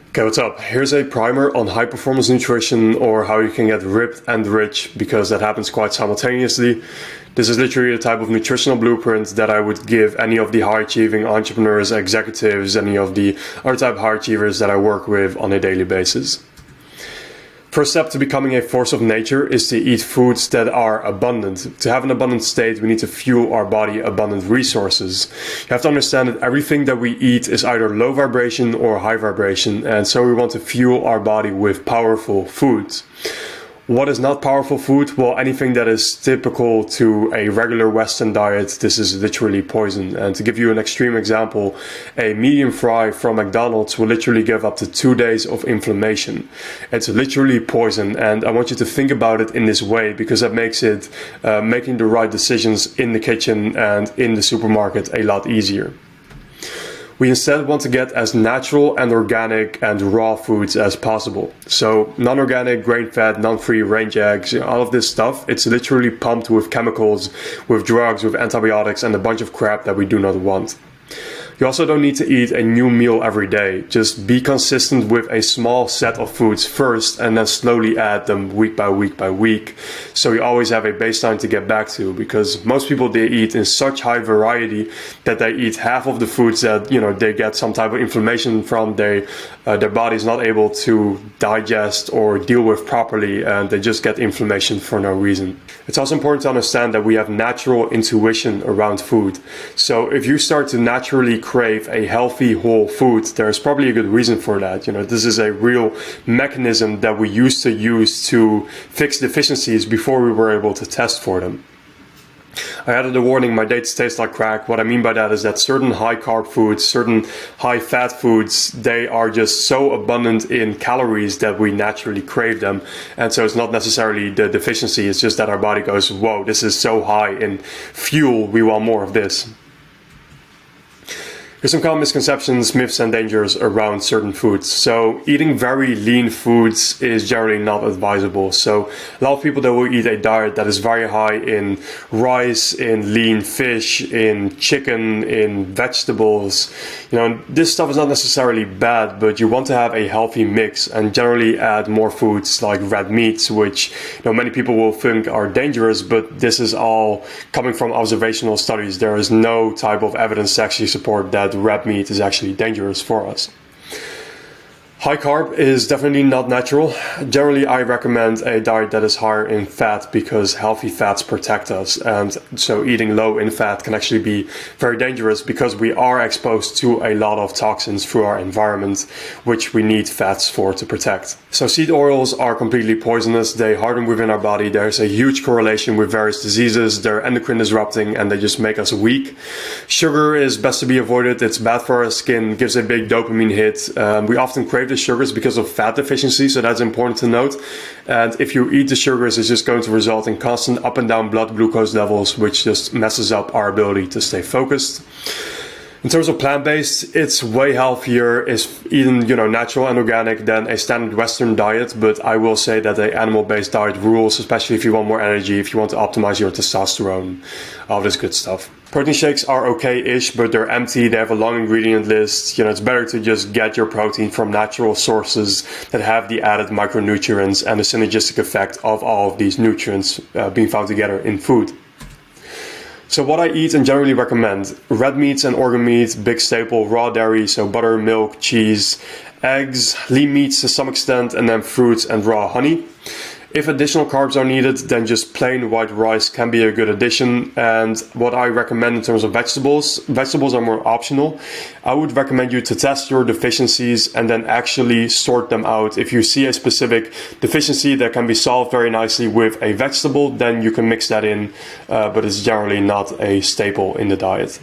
Okay, what's up? Here's a primer on high performance nutrition, or how you can get ripped and rich, because that happens quite simultaneously. This is literally the type of nutritional blueprint that I would give any of the high achieving entrepreneurs, executives, any of the other type of high achievers that I work with on a daily basis. First step to becoming a force of nature is to eat foods that are abundant. To have an abundant state, we need to fuel our body abundant resources. You have to understand that everything that we eat is either low vibration or high vibration, and so we want to fuel our body with powerful foods. What is not powerful food? Well, anything that is typical to a regular Western diet, this is literally poison. And to give you an extreme example, a medium fry from McDonald's will literally give up to 2 days of inflammation. It's literally poison, and I want you to think about it in this way, because that makes it making the right decisions in the kitchen and in the supermarket a lot easier. We instead want to get as natural and organic and raw foods as possible. So non-organic, grain-fed, non-free range eggs, all of this stuff, it's literally pumped with chemicals, with drugs, with antibiotics, and a bunch of crap that we do not want. You also don't need to eat a new meal every day. Just be consistent with a small set of foods first, and then slowly add them week by week by week. So you always have a baseline to get back to, because most people, they eat in such high variety that they eat half of the foods that, they get some type of inflammation from. Their body is not able to digest or deal with properly, and they just get inflammation for no reason. It's also important to understand that we have natural intuition around food. So if you start to naturally crave a healthy whole food, there's probably a good reason for that. This is a real mechanism that we used to use to fix deficiencies before we were able to test for them. I added a warning, my dates taste like crack. What I mean by that is that certain high carb foods, certain high fat foods, they are just so abundant in calories that we naturally crave them. And so it's not necessarily the deficiency, it's just that our body goes, whoa, this is so high in fuel, we want more of this. There's some common misconceptions, myths, and dangers around certain foods. So eating very lean foods is generally not advisable. So a lot of people that will eat a diet that is very high in rice, in lean fish, in chicken, in vegetables. This stuff is not necessarily bad, but you want to have a healthy mix and generally add more foods like red meats, which many people will think are dangerous, but this is all coming from observational studies. There is no type of evidence to actually support that red meat is actually dangerous for us. High carb is definitely not natural. Generally, I recommend a diet that is higher in fat, because healthy fats protect us. And so eating low in fat can actually be very dangerous, because we are exposed to a lot of toxins through our environment, which we need fats for to protect. So seed oils are completely poisonous. They harden within our body. There's a huge correlation with various diseases. They're endocrine disrupting, and they just make us weak. Sugar is best to be avoided. It's bad for our skin, gives a big dopamine hit. We often crave the sugars because of fat deficiency, so that's important to note. And if you eat the sugars, it's just going to result in constant up and down blood glucose levels, which just messes up our ability to stay focused. In terms of plant-based, it's way healthier, it's eaten, natural and organic than a standard Western diet, but I will say that an animal-based diet rules, especially if you want more energy, if you want to optimize your testosterone, all this good stuff. Protein shakes are okay-ish, but they're empty, they have a long ingredient list. It's better to just get your protein from natural sources that have the added micronutrients and the synergistic effect of all of these nutrients being found together in food. So what I eat and generally recommend: red meats and organ meat, big staple, raw dairy, so butter, milk, cheese, eggs, lean meats to some extent, and then fruits and raw honey. If additional carbs are needed, then just plain white rice can be a good addition. And what I recommend in terms of vegetables are more optional. I would recommend you to test your deficiencies and then actually sort them out. If you see a specific deficiency that can be solved very nicely with a vegetable, then you can mix that in, but it's generally not a staple in the diet.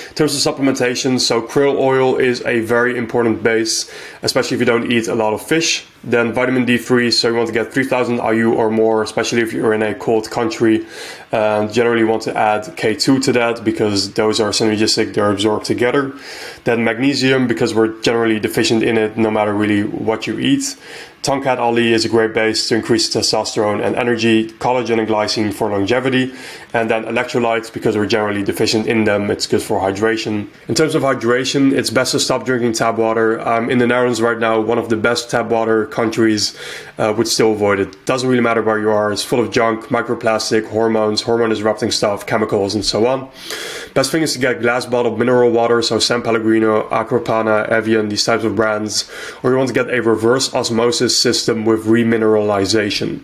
In terms of supplementation, so krill oil is a very important base, especially if you don't eat a lot of fish. Then vitamin D3, so you want to get 3000 IU or more, especially if you're in a cold country. Generally want to add K2 to that, because those are synergistic, they're absorbed together. Then magnesium, because we're generally deficient in it no matter really what you eat. Tongkat Ali is a great base to increase testosterone and energy. Collagen and glycine for longevity. And then electrolytes, because we're generally deficient in them, it's good for hydration. hydration. In terms of hydration, it's best to stop drinking tap water. In the Netherlands right now, one of the best tap water countries, would still avoid it. Doesn't really matter where you are. It's full of junk, microplastic, hormones, hormone disrupting stuff, chemicals, and so on. Best thing is to get glass bottled mineral water, so San Pellegrino, Aquapana, Evian, these types of brands, or you want to get a reverse osmosis system with remineralization.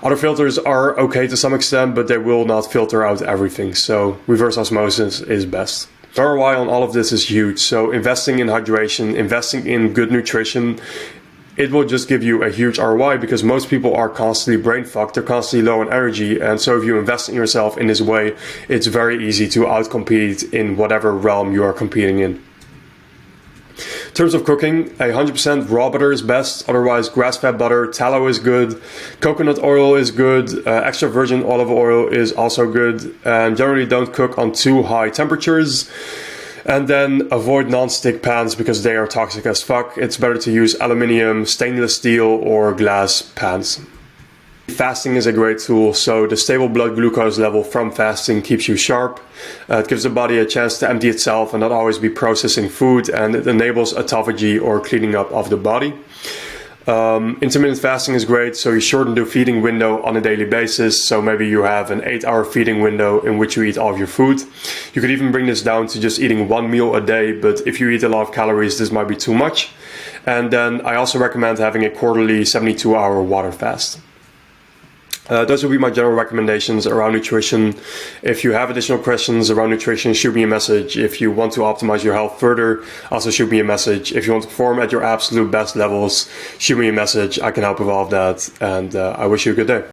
Other filters are okay to some extent, but they will not filter out everything, so reverse osmosis is best. The ROI on all of this is huge, so investing in hydration, investing in good nutrition, it will just give you a huge ROI because most people are constantly brain fucked, they're constantly low on energy, and so if you invest in yourself in this way, it's very easy to outcompete in whatever realm you are competing in. In terms of cooking, 100% raw butter is best, otherwise grass-fed butter, tallow is good, coconut oil is good, extra virgin olive oil is also good, and generally don't cook on too high temperatures. And then avoid non-stick pans because they are toxic as fuck. It's better to use aluminium, stainless steel, or glass pans. Fasting is a great tool, so the stable blood glucose level from fasting keeps you sharp. It gives the body a chance to empty itself and not always be processing food, and it enables autophagy or cleaning up of the body. Intermittent fasting is great, so you shorten the feeding window on a daily basis, so maybe you have an 8-hour feeding window in which you eat all of your food. You could even bring this down to just eating one meal a day, but if you eat a lot of calories, this might be too much. And then I also recommend having a quarterly 72-hour water fast. Those will be my general recommendations around nutrition. If you have additional questions around nutrition, shoot me a message. If you want to optimize your health further, also shoot me a message. If you want to perform at your absolute best levels, shoot me a message. I can help with all of that. And I wish you a good day.